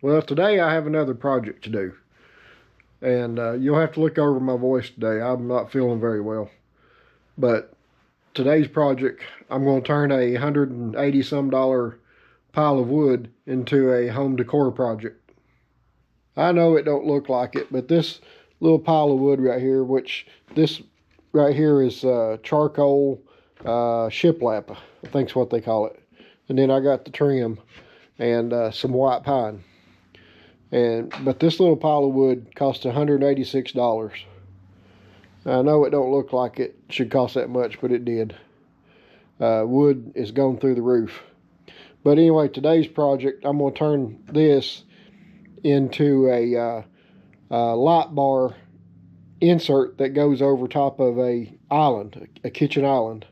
Well, today I have another project to do, and you'll have to look over my voice today. I'm not feeling very well, but today's project, I'm going to turn a $180 some pile of wood into a home decor project. I know it don't look like it, but this little pile of wood right here, which this right here is charcoal shiplap, I think's what they call it. And then I got the trim and some white pine. But this little pile of wood cost $186. I know it don't look like it should cost that much, but it did. Wood is going through the roof. But anyway, today's project, I'm going to turn this into a light bar insert that goes over top of a island, a kitchen island,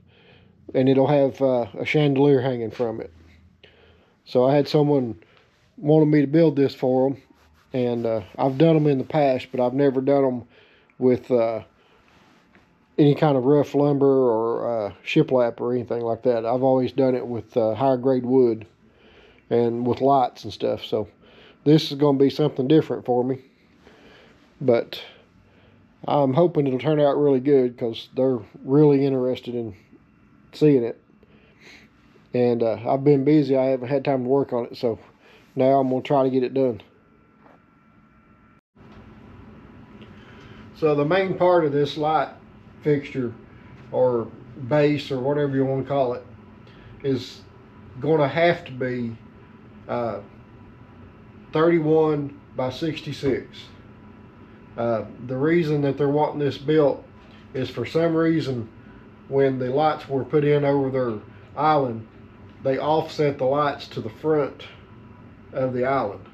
and it'll have a chandelier hanging from it. So I had someone wanted me to build this for them. And I've done them in the past, but I've never done them with any kind of rough lumber or shiplap or anything like that. I've always done it with higher grade wood and with lights and stuff. So this is going to be something different for me. But I'm hoping it'll turn out really good because they're really interested in seeing it. And I've been busy. I haven't had time to work on it. So now I'm going to try to get it done. So the main part of this light fixture or base or whatever you want to call it is going to have to be 31 by 66. The reason that they're wanting this built is for some reason when the lights were put in over their island, they offset the lights to the front of the island.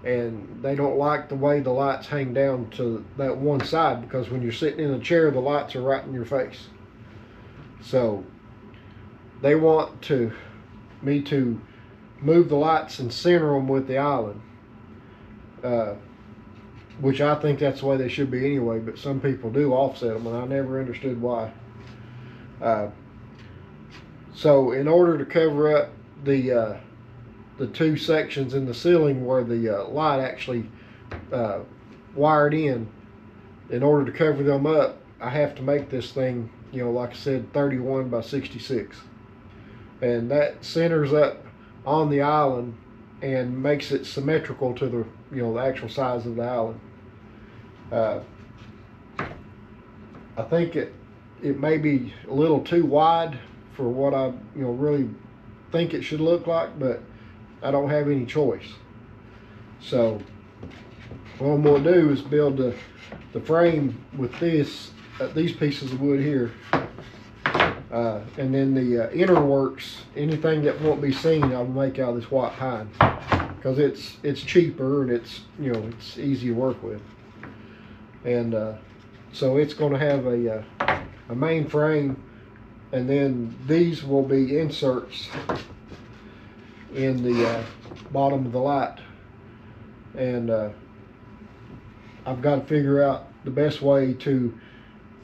And they don't like the way the lights hang down to that one side, because when you're sitting in a chair, the lights are right in your face. So they want me to move the lights and center them with the island, which I think that's the way they should be anyway, but some people do offset them, and I never understood why. So in order to cover up the two sections in the ceiling where the light actually wired in order to cover them up, I have to make this thing, like I said, 31 by 66. And that centers up on the island and makes it symmetrical to the, the actual size of the island. I think it may be a little too wide for what I, really think it should look like, but I don't have any choice. So what I'm going to do is build the frame with these pieces of wood here, and then the inner works, anything that won't be seen, I'll make out of this white pine because it's cheaper and it's it's easy to work with. And so it's going to have a main frame, and then these will be inserts in the bottom of the light. And I've got to figure out the best way to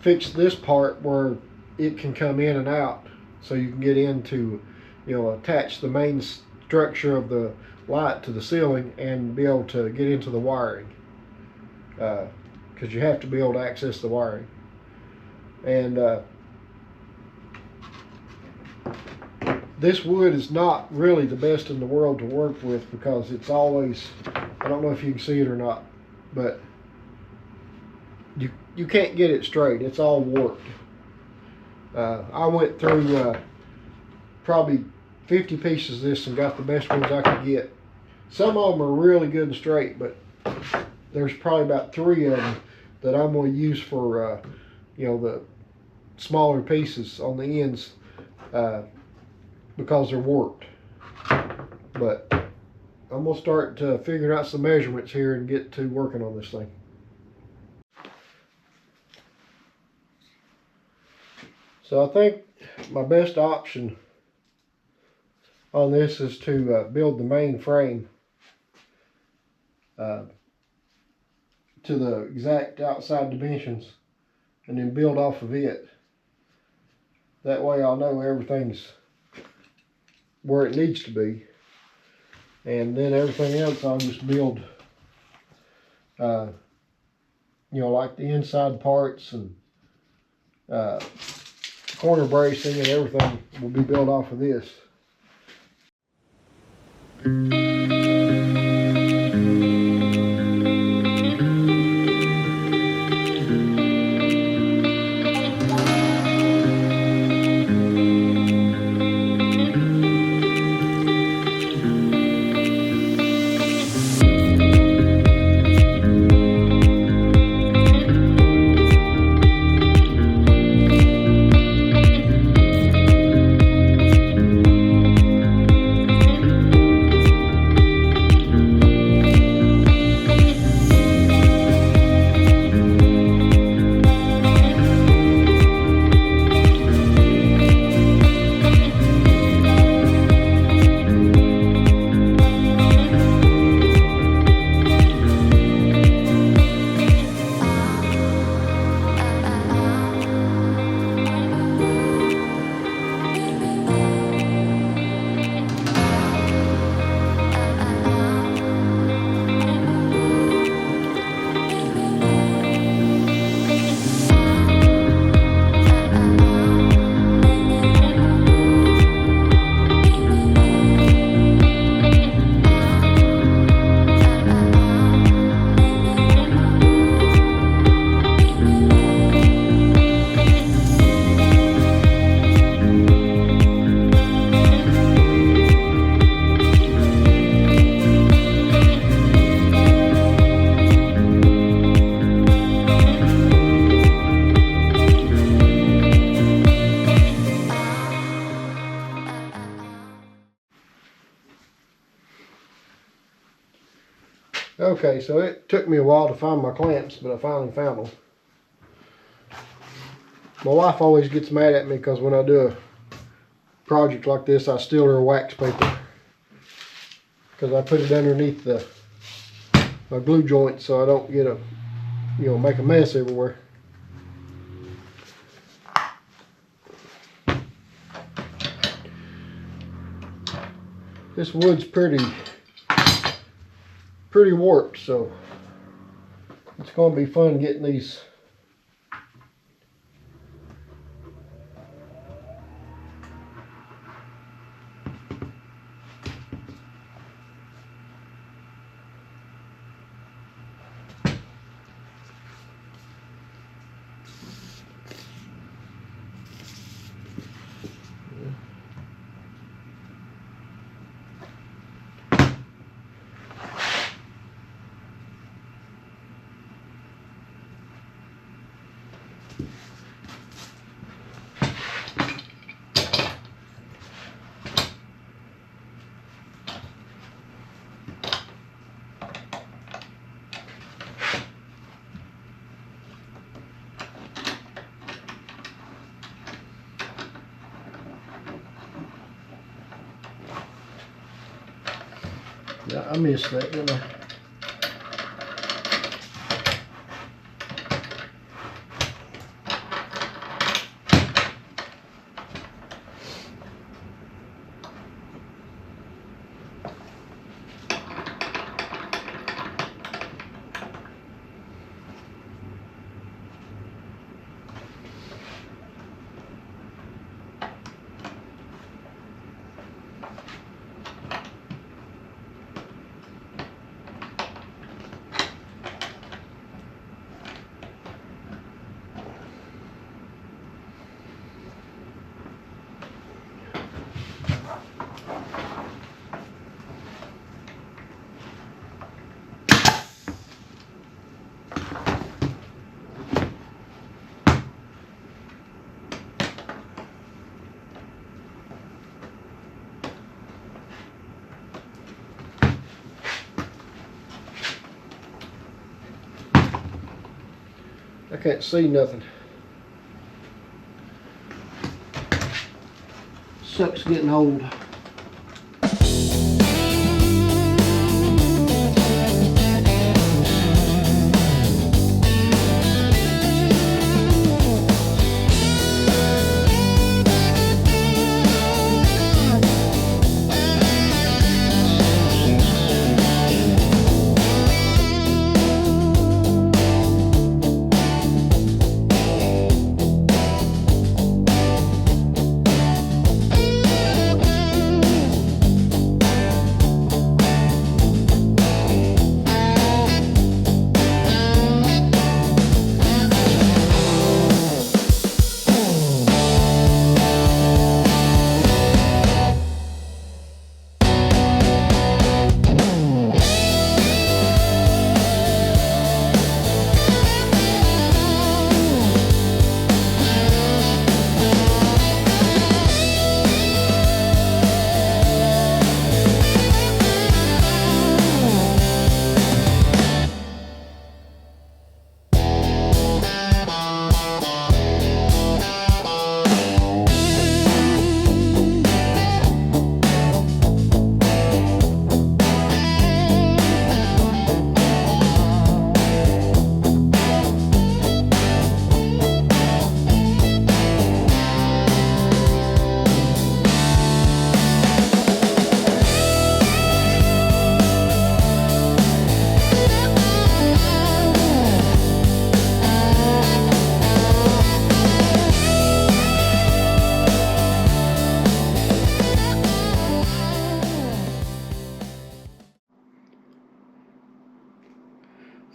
fix this part where it can come in and out, so you can get into, attach the main structure of the light to the ceiling and be able to get into the wiring, because you have to be able to access the wiring. And this wood is not really the best in the world to work with because it's always, I don't know if you can see it or not, but you can't get it straight. It's all warped. I went through probably 50 pieces of this and got the best ones I could get. Some of them are really good and straight, but there's probably about 3 of them that I'm going to use for the smaller pieces on the ends, because they're warped. But I'm going to start figuring out some measurements here and get to working on this thing. So I think my best option on this is to build the main frame to the exact outside dimensions and then build off of it. That way I'll know everything's where it needs to be. And then everything else I'll just build, like the inside parts and corner bracing and everything will be built off of this. Okay, so it took me a while to find my clamps, but I finally found them. My wife always gets mad at me because when I do a project like this, I steal her wax paper. Because I put it underneath my glue joint so I don't get make a mess everywhere. This wood's pretty warped, so it's going to be fun getting these. Yeah, I missed that, didn't I? I can't see nothing. Sucks getting old.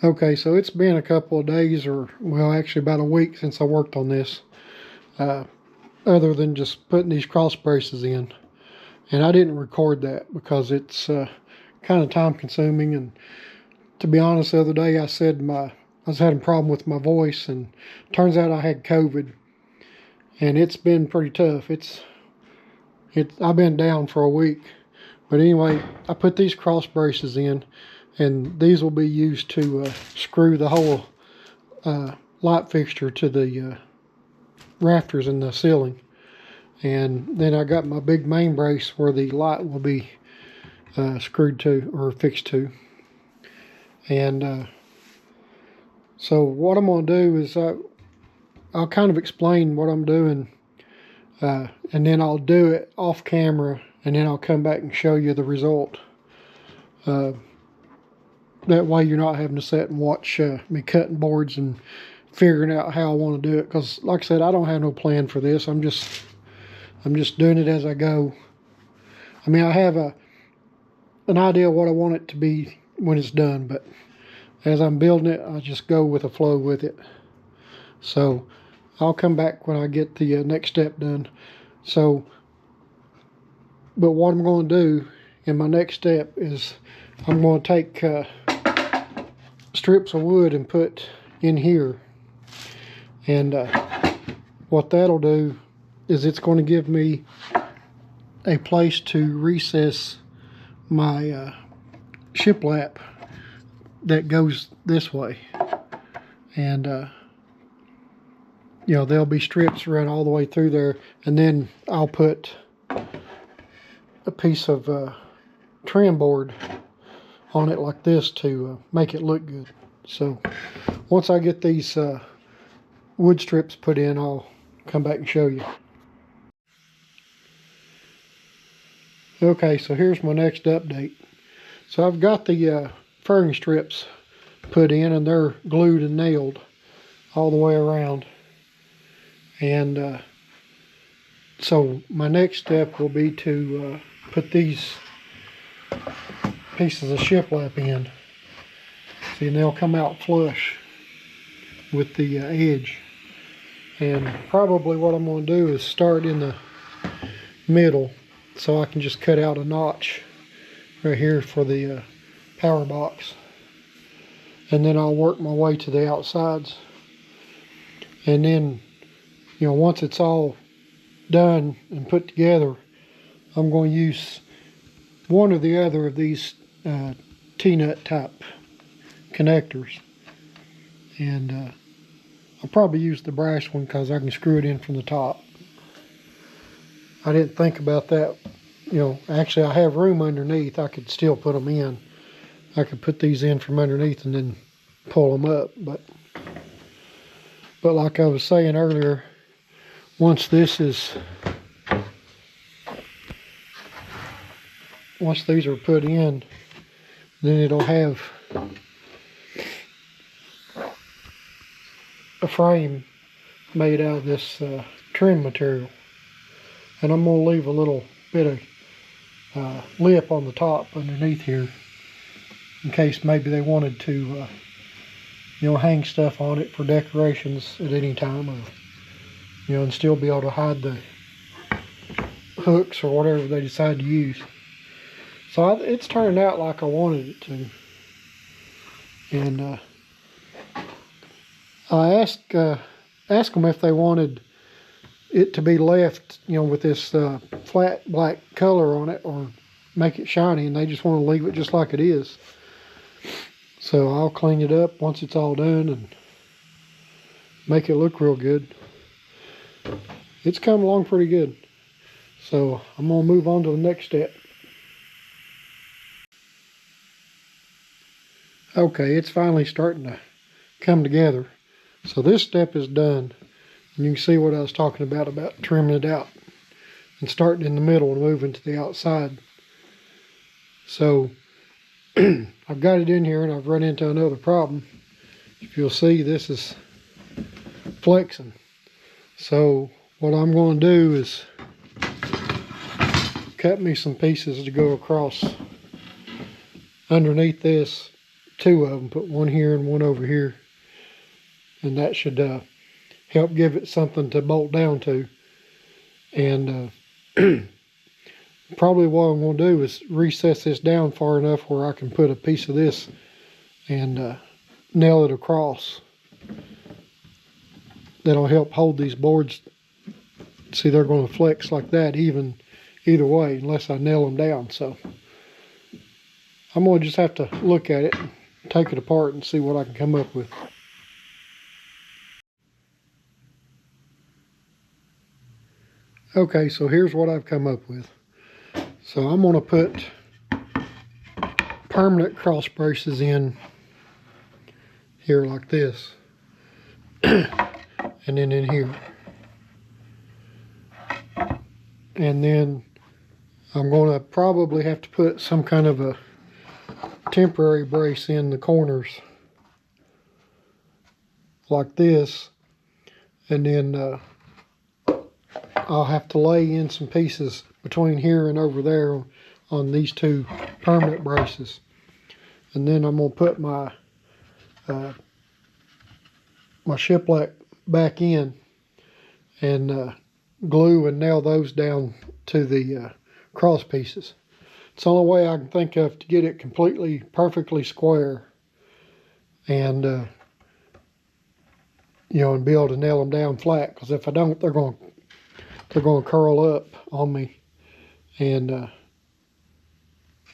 Okay, so it's been a couple of days, or well, actually about a week since I worked on this, other than just putting these cross braces in. And I didn't record that because it's kind of time consuming. And to be honest, the other day I said I was having a problem with my voice, and turns out I had COVID, and it's been pretty tough. I've been down for a week. But anyway, I put these cross braces in, and these will be used to screw the whole light fixture to the rafters in the ceiling. And then I got my big main brace where the light will be screwed to or fixed to. And so what I'm going to do is I'll kind of explain what I'm doing, and then I'll do it off camera, and then I'll come back and show you the result. That way you're not having to sit and watch me cutting boards and figuring out how I want to do it. Because like I said, I don't have no plan for this. I'm just doing it as I go. I mean, I have an idea of what I want it to be when it's done, but as I'm building it, I just go with the flow with it. So I'll come back when I get the next step done. But what I'm going to do in my next step is I'm going to take strips of wood and put in here. And what that'll do is it's going to give me a place to recess my shiplap that goes this way. And you know, there'll be strips run all the way through there, and then I'll put a piece of trim board on it like this to make it look good. So once I get these wood strips put in, I'll come back and show you. Okay, so here's my next update. So I've got the furring strips put in, and they're glued and nailed all the way around. And so my next step will be to put these pieces of shiplap in. See, and they'll come out flush with the edge. And probably what I'm going to do is start in the middle, so I can just cut out a notch right here for the power box. And then I'll work my way to the outsides. And then, you know, once it's all done and put together, I'm going to use one or the other of these T-nut type connectors. And I'll probably use the brass one because I can screw it in from the top. I didn't think about that. You know, actually I have room underneath. I could still put them in. I could put these in from underneath and then pull them up. But like I was saying earlier, once these are put in, then it'll have a frame made out of this trim material. And I'm going to leave a little bit of lip on the top underneath here in case maybe they wanted to you know, hang stuff on it for decorations at any time, or you know, and still be able to hide the hooks or whatever they decide to use. So it's turned out like I wanted it to. And I asked them if they wanted it to be left, you know, with this flat black color on it, or make it shiny, and they just want to leave it just like it is. So I'll clean it up once it's all done and make it look real good. It's come along pretty good. So I'm going to move on to the next step. Okay, it's finally starting to come together. So this step is done. And you can see what I was talking about trimming it out and starting in the middle and moving to the outside. So I've got it in here, and I've run into another problem. If you'll see, this is flexing. So what I'm going to do is cut me some pieces to go across underneath this two of them, put one here and one over here, and that should help give it something to bolt down to. And probably what I'm going to do is recess this down far enough where I can put a piece of this and nail it across. That'll help hold these boards. See, they're going to flex like that either way unless I nail them down. So I'm going to just have to look at it, take it apart, and see what I can come up with. Okay, so here's what I've come up with. So I'm going to put permanent cross braces in here like this, and then in here. And then I'm going to probably have to put some kind of a temporary brace in the corners like this, and then I'll have to lay in some pieces between here and over there on these two permanent braces. And then I'm going to put my my shiplap back in and glue and nail those down to the cross pieces. It's the only way I can think of to get it completely, perfectly square, and you know, and be able to nail them down flat. Because if I don't, they're going to curl up on me, and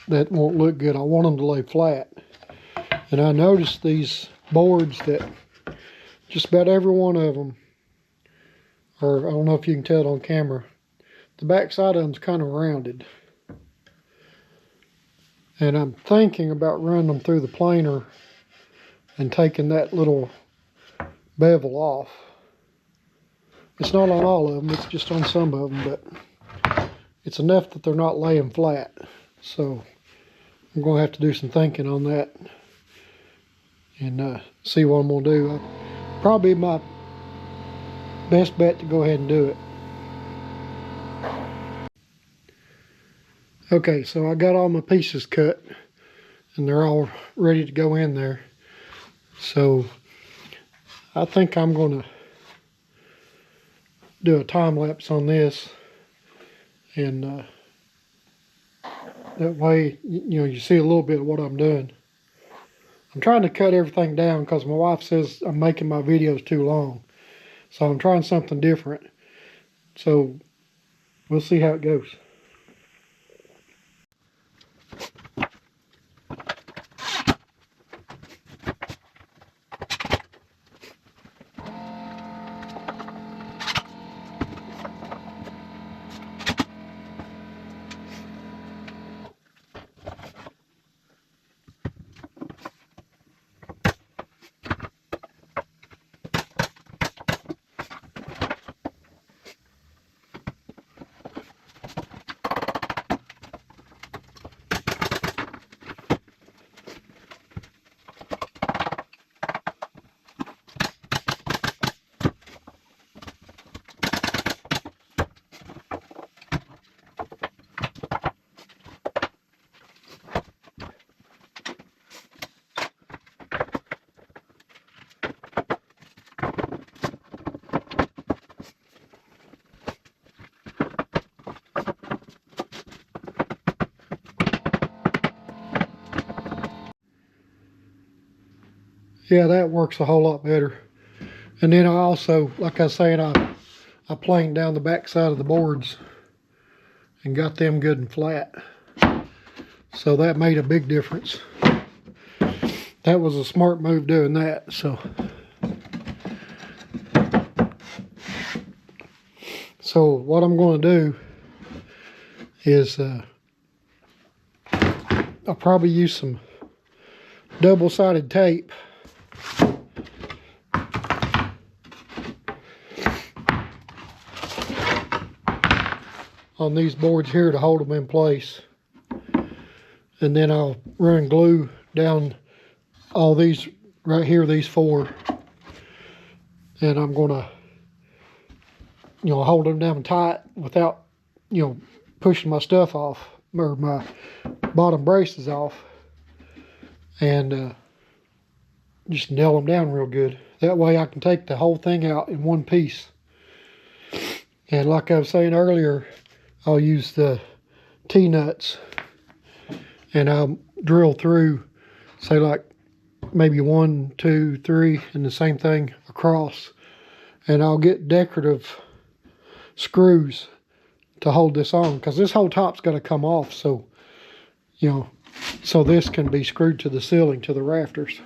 that won't look good. I want them to lay flat. And I noticed these boards that just about every one of them, or I don't know if you can tell it on camera, the back side of them's kind of rounded. And I'm thinking about running them through the planer and taking that little bevel off. It's not on all of them, it's just on some of them, but it's enough that they're not laying flat. So I'm going to have to do some thinking on that and see what I'm going to do. Probably my best bet to go ahead and do it. Okay, so I got all my pieces cut and they're all ready to go in there. So I think I'm going to do a time lapse on this, and that way, you know, you see a little bit of what I'm doing. I'm trying to cut everything down because my wife says I'm making my videos too long. So I'm trying something different. So we'll see how it goes. Yeah, that works a whole lot better. And then I also, like I said, I planed down the back side of the boards and got them good and flat. So that made a big difference. That was a smart move doing that. So what I'm going to do is I'll probably use some double-sided tape on these boards here to hold them in place, and then I'll run glue down all these right here, these four, and I'm gonna, you know, hold them down tight without, you know, pushing my stuff off, or my bottom braces off, and just nail them down real good. That way I can take the whole thing out in one piece. And like I was saying earlier, I'll use the T-nuts and I'll drill through, say like maybe 1, 2, 3, and the same thing across. And I'll get decorative screws to hold this on, because this whole top's got to come off, so so this can be screwed to the ceiling, to the rafters.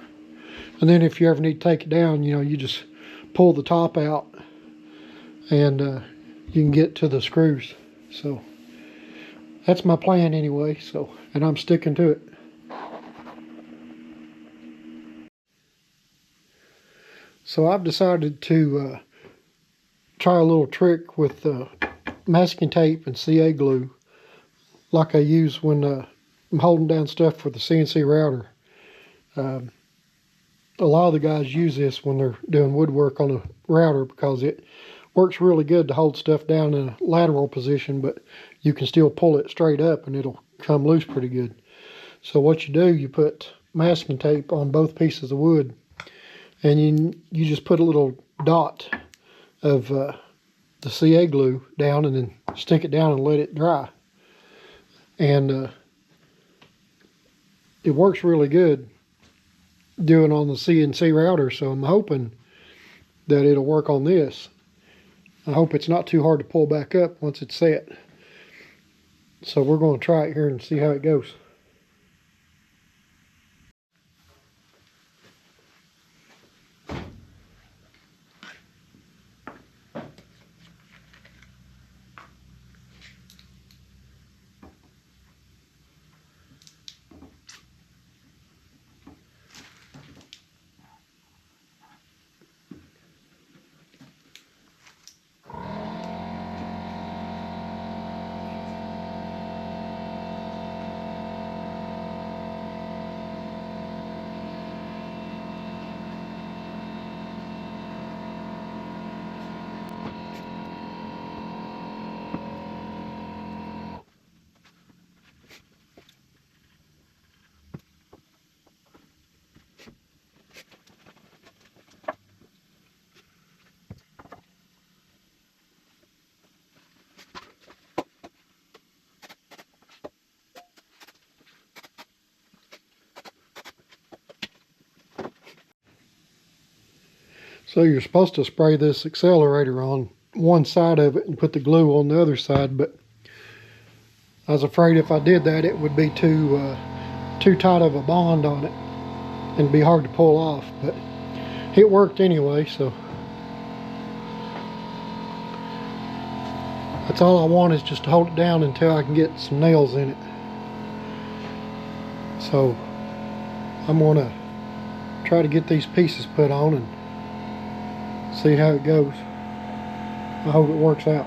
And then if you ever need to take it down, you just pull the top out and you can get to the screws. So that's my plan anyway, and I'm sticking to it. So I've decided to try a little trick with masking tape and CA glue, like I use when I'm holding down stuff for the CNC router. A lot of the guys use this when they're doing woodwork on a router because it works really good to hold stuff down in a lateral position, but you can still pull it straight up and it'll come loose pretty good. So what you do, you put masking tape on both pieces of wood, and you just put a little dot of the CA glue down and then stick it down and let it dry. And it works really good doing on the CNC router, so I'm hoping that it'll work on this. I hope it's not too hard to pull back up once it's set. So we're going to try it here and see how it goes. So you're supposed to spray this accelerator on one side of it and put the glue on the other side, but I was afraid if I did that it would be too tight of a bond on it and be hard to pull off, but it worked anyway. So that's all I want, is just to hold it down until I can get some nails in it. So I'm going to try to get these pieces put on and see how it goes. I hope it works out.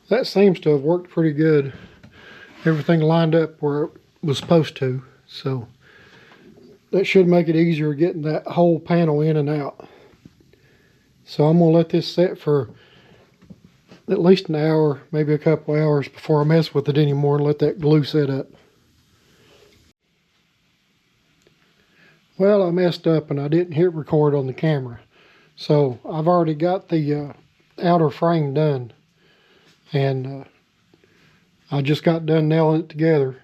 That seems to have worked pretty good. Everything lined up where it was supposed to, so that should make it easier getting that whole panel in and out. So I'm going to let this set for at least an hour, maybe a couple hours before I mess with it anymore and let that glue set up. Well, I messed up and I didn't hit record on the camera. So I've already got the outer frame done. And I just got done nailing it together.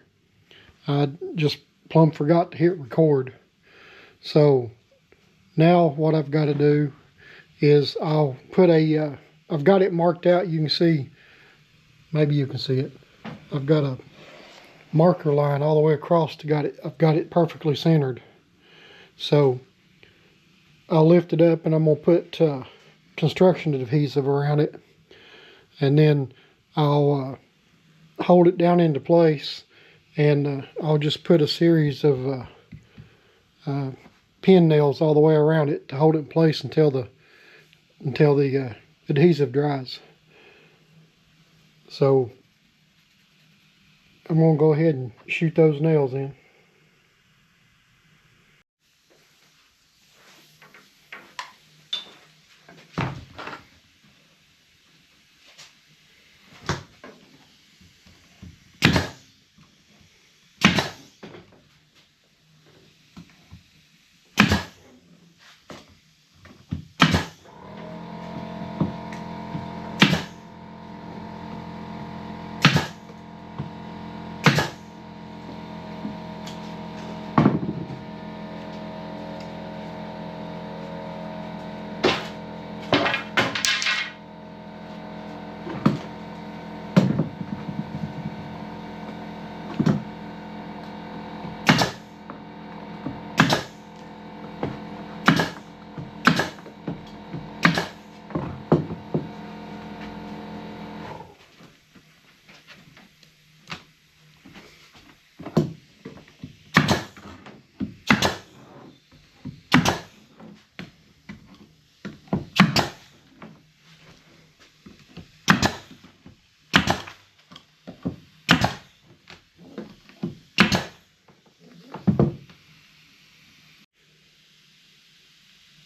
I just plumb forgot to hit record. So now what I've got to do is I'll put I've got it marked out. You can see, maybe you can see it. I've got a marker line all the way across I've got it perfectly centered. So I'll lift it up and I'm going to put construction adhesive around it. And then I'll hold it down into place, and I'll just put a series of pin nails all the way around it to hold it in place until the adhesive dries. So I'm going to go ahead and shoot those nails in.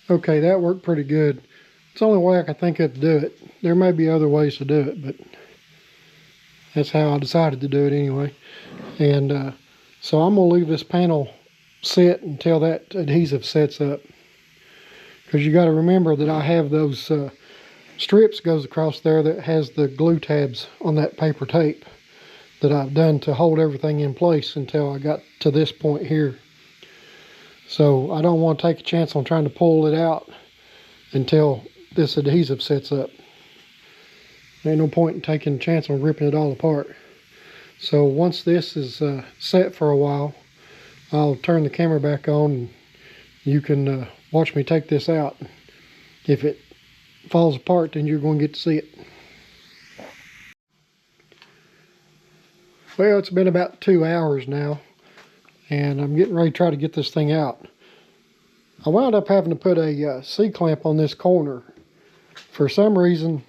Okay, that worked pretty good. It's the only way I can think of to do it. There may be other ways to do it, but that's how I decided to do it anyway. And so I'm going to leave this panel set until that adhesive sets up. Because you got to remember that I have those strips goes across there that has the glue tabs on that paper tape that I've done to hold everything in place until I got to this point here. So I don't want to take a chance on trying to pull it out until this adhesive sets up. There ain't no point in taking a chance on ripping it all apart. So once this is set for a while, I'll turn the camera back on and you can watch me take this out. If it falls apart, then you're going to get to see it. Well, it's been about 2 hours now, and I'm getting ready to try to get this thing out. I wound up having to put a C-clamp on this corner. For some reason,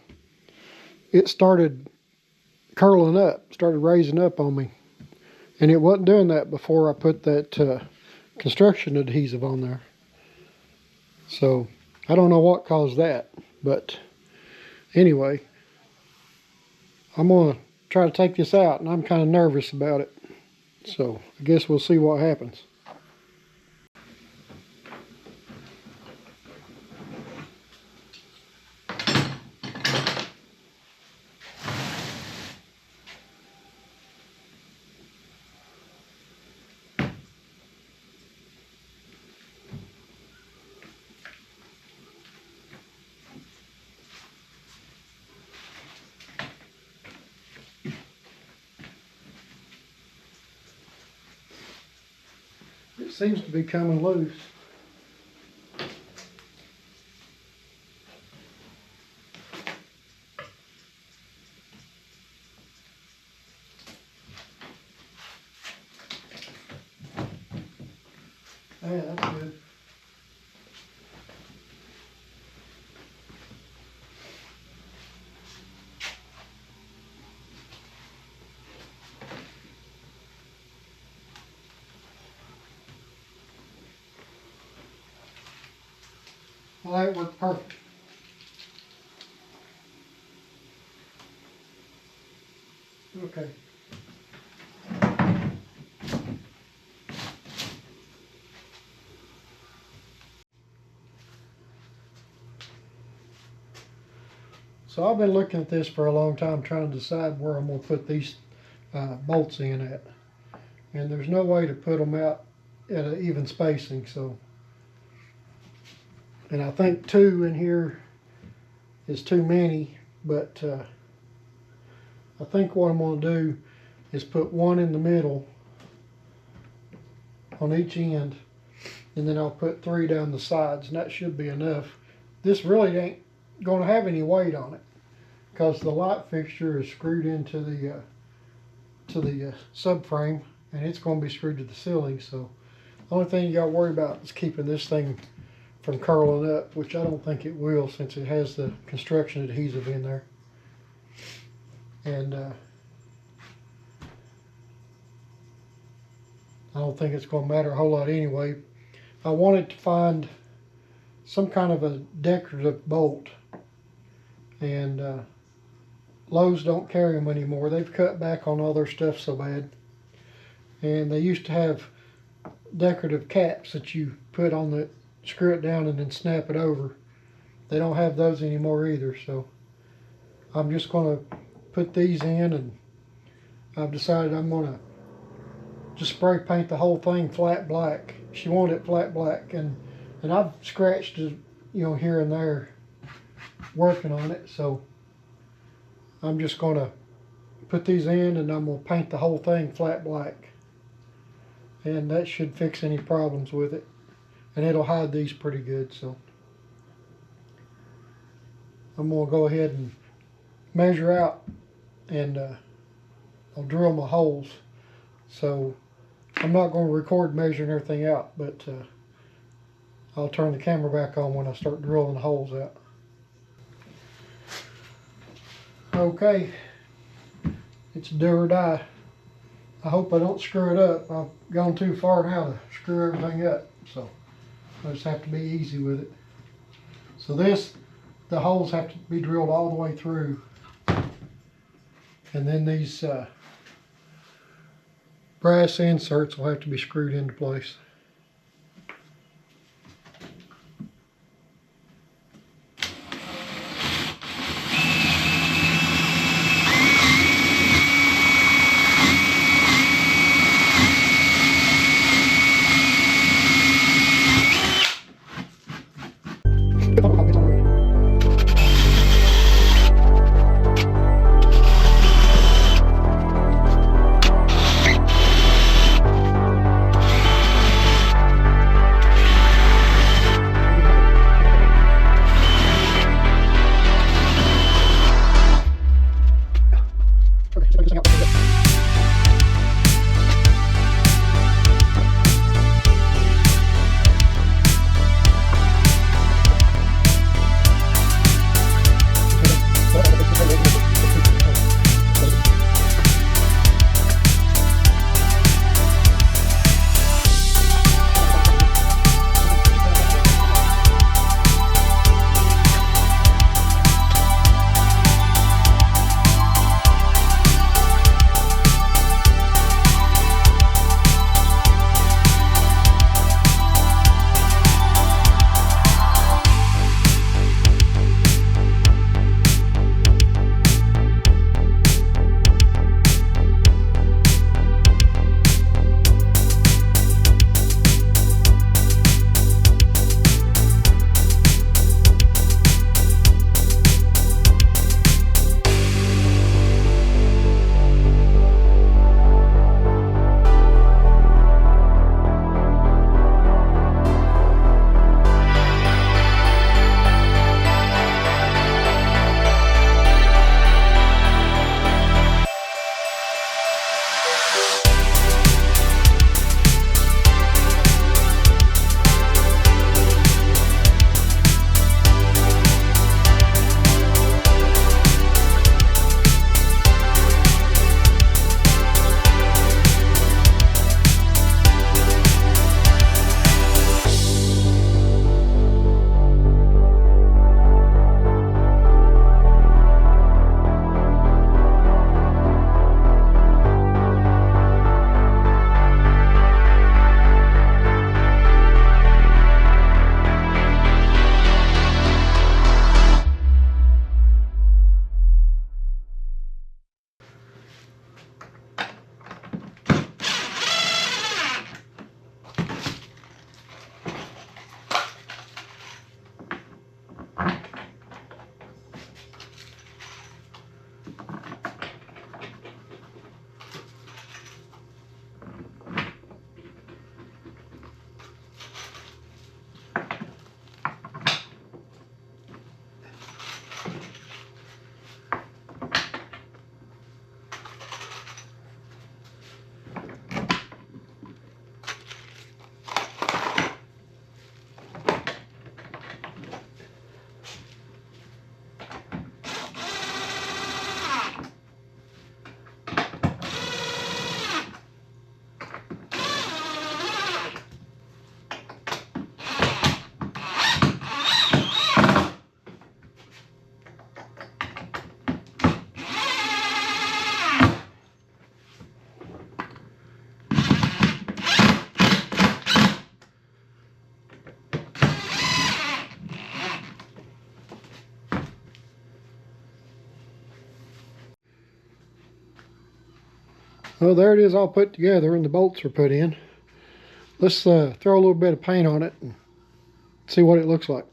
it started curling up, started raising up on me. And it wasn't doing that before I put that construction adhesive on there. So, I don't know what caused that. But, anyway, I'm going to try to take this out, and I'm kind of nervous about it. So, I guess we'll see what happens. It seems to be coming loose. Yeah, that's good. Well, that worked perfect. Okay. So I've been looking at this for a long time, trying to decide where I'm going to put these bolts in at. And there's no way to put them out at an even spacing. So, and I think 2 in here is too many, but I think what I'm going to do is put 1 in the middle on each end, and then I'll put 3 down the sides, and that should be enough. This really ain't going to have any weight on it because the light fixture is screwed into the subframe, and it's going to be screwed to the ceiling. So the only thing you got to worry about is keeping this thing from curling up, which I don't think it will since it has the construction adhesive in there. And I don't think it's going to matter a whole lot anyway. I wanted to find some kind of a decorative bolt, and Lowe's don't carry them anymore. They've cut back on all their stuff so bad. And they used to have decorative caps that you put on the, screw it down and then snap it over. They don't have those anymore either, so I'm just going to put these in, and I've decided I'm going to just spray paint the whole thing flat black. She wanted it flat black, and I've scratched it, you know, here and there working on it. So I'm just going to put these in, and I'm going to paint the whole thing flat black, and that should fix any problems with it, and it'll hide these pretty good. So I'm going to go ahead and measure out, and I'll drill my holes. So I'm not going to record measuring everything out, but I'll turn the camera back on when I start drilling the holes out. Okay, it's do or die. I hope I don't screw it up. I've gone too far now to screw everything up, so I just have to be easy with it. So the holes have to be drilled all the way through, and then these brass inserts will have to be screwed into place. Well, there it is all put together and the bolts are put in. Let's throw a little bit of paint on it and see what it looks like.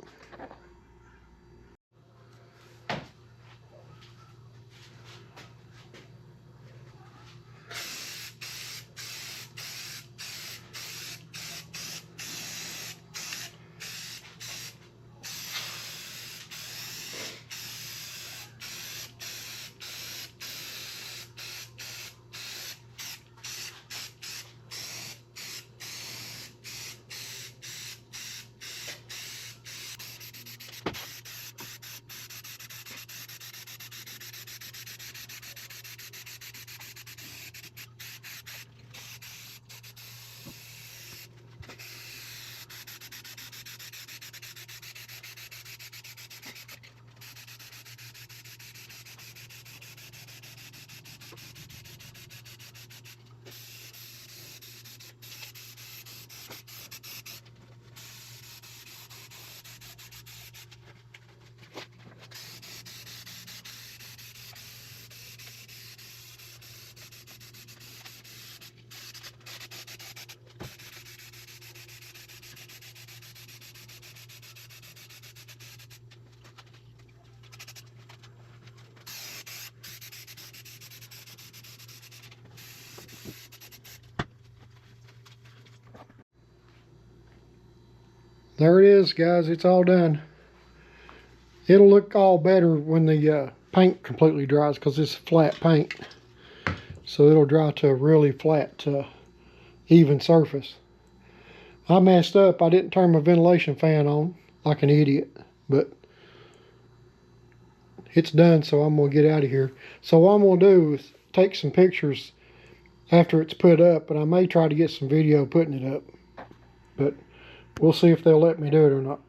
There it is, guys. It's all done. It'll look all better when the paint completely dries because it's flat paint. So it'll dry to a really flat, even surface. I messed up. I didn't turn my ventilation fan on like an idiot. But it's done, so I'm going to get out of here. So what I'm going to do is take some pictures after it's put up. But I may try to get some video putting it up. But we'll see if they'll let me do it or not.